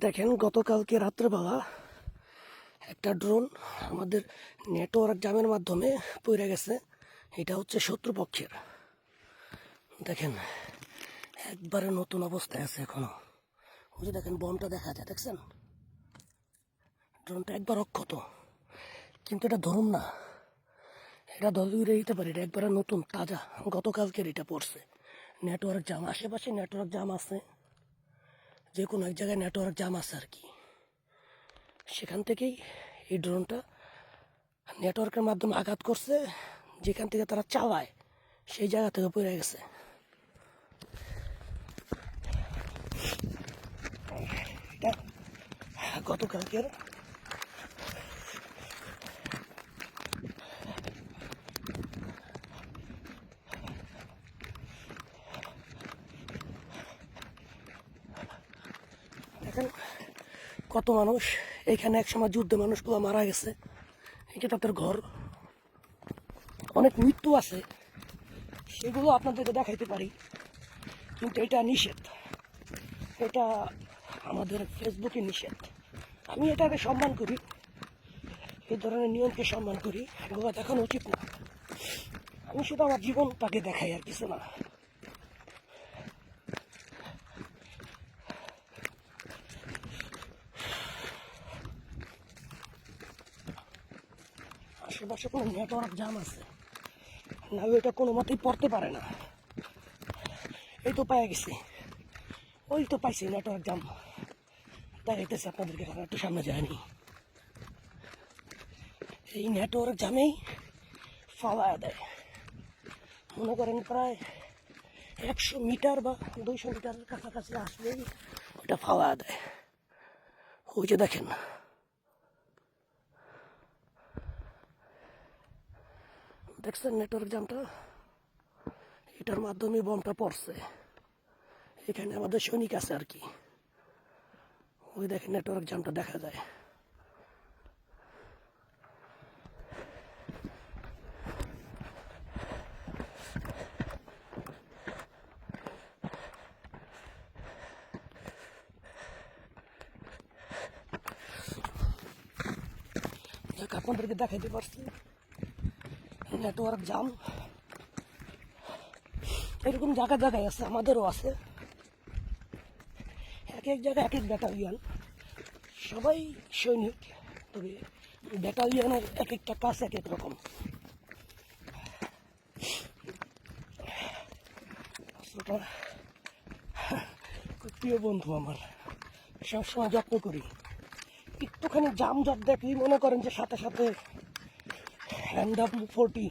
দেখেন গতকালকে রাত্রেবেলা একটা ড্রোন আমাদের নেটওয়ার্ক জামের মাধ্যমে পড়ে গেছে। এটা হচ্ছে শত্রুপক্ষের। দেখেন একবারে নতুন অবস্থায় আছে এখনো। ওই যে দেখেন বমটা দেখা যায়, দেখছেন ড্রোনটা একবার অক্ষত, কিন্তু এটা ধরুন না, এটা দলিয়ে দিতে পারি। এটা একবারে নতুন তাজা, গতকালকের এটা পড়ছে। নেটওয়ার্ক জাম, আশেপাশে নেটওয়ার্ক জাম আছে, যে কোনো এক জায়গায় নেটওয়ার্ক জাম আছে আর কি। সেখান থেকেই এই ড্রোনটা নেটওয়ার্কের মাধ্যমে আঘাত করছে, যেখান থেকে তারা চালায় সেই জায়গা থেকে পড়ে গেছে। এটা গতকালকের দেখেন কত মানুষ এখানে একসময় যুদ্ধে মানুষগুলো মারা গেছে। এটা তাদের ঘর। অনেক মৃত্যু আছে, সেগুলো আপনাদেরকে দেখাইতে পারি, কিন্তু এটা নিষেধ। এটা আমাদের ফেসবুকে নিষেধ। আমি এটাকে সম্মান করি, এই ধরনের নিয়মকে সম্মান করি, এগুলো দেখানো উচিত না। আমি শুধু আমার জীবনটাকে দেখাই, আর কিছু না। আশেপাশে কোনো নেটওয়ার্ক জাম আছে না, ওইটা কোনো মতেই পড়তে পারে না। এই তো পাই গেছি, ওই তো পাইছি নেটওয়ার্ক জাম। দেখাইতেছে আপনাদেরকে, এখন একটু সামনে যায়নি। এই নেটওয়ার্ক জামেই ফালায় দেয়। মনে করেন প্রায় 100 মিটার বা 200 মিটারের কাছাকাছি আসলেই ওটা ফালায় দেয়। ওই যে দেখেন, দেখছেন নেটওয়ার্ক জামটা? এটার মাধ্যমে বমটা পড়ছে। এখানে আমাদের সৈনিক আছে আর কি। ওই দেখেন নেটওয়ার্ক জামটা দেখা যায়। আপনাদেরকে দেখাইতে পারছি নেটওয়ার্ক জাম। এরকম জায়গায় জায়গায় আছে, আমাদেরও আছে। এক এক জায়গায় এক এক ব্যাটালিয়ান, সবাই সৈনিক, তবে ব্যাটালিয়ানের এক একটা কাজ এক এক রকম। প্রিয় বন্ধু আমার, সবসময় যত্ন করি। একটুখানি জাম জট দেখলেই মনে করেন যে সাথে সাথে MW40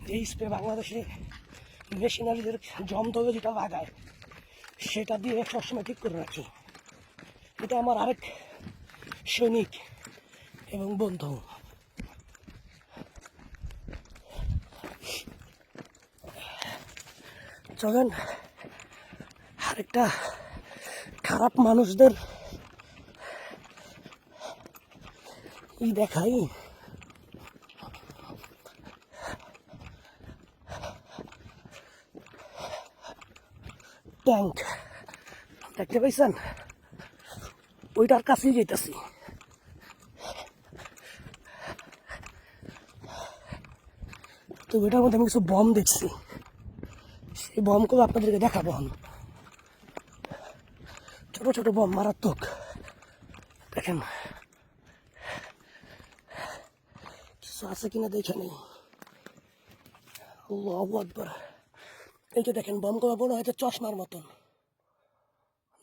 যে স্প্রে বাংলাদেশে মেশিনারিদের জমদবে যেটা লাগায়, সেটা দিয়ে সবসময় ঠিক করে রাখি। এটা আমার আরেক সৈনিক এবং বন্ধু। চলেন আরেকটা খারাপ মানুষদের দেখাই। ট্যাঙ্ক দেখতে পাইছেন? ওইটার কাছেই যেতেছি। তো ওইটার মধ্যে আমি কিছু বম দেখছি, সেই বমগুলো আপনাদেরকে দেখাবো। ছোট ছোট বম, মারাত্মক। দেখেন কিছু আছে কিনা দেখে নেই। আল্লাহু আকবার। এই যে দেখেন বমগুলো মনে হয়তো চশমার মতন,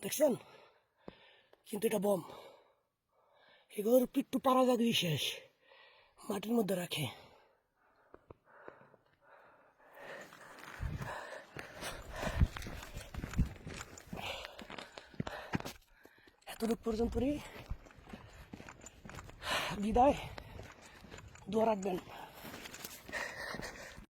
দেখছেন? কিন্তু এটা বম। এগুলোর পিট্টু পাড়া লাগলেই শেষ, মাটির মধ্যে রাখে। এতটুক পর্যন্তই বিদায়। দোয়া রাখবেন।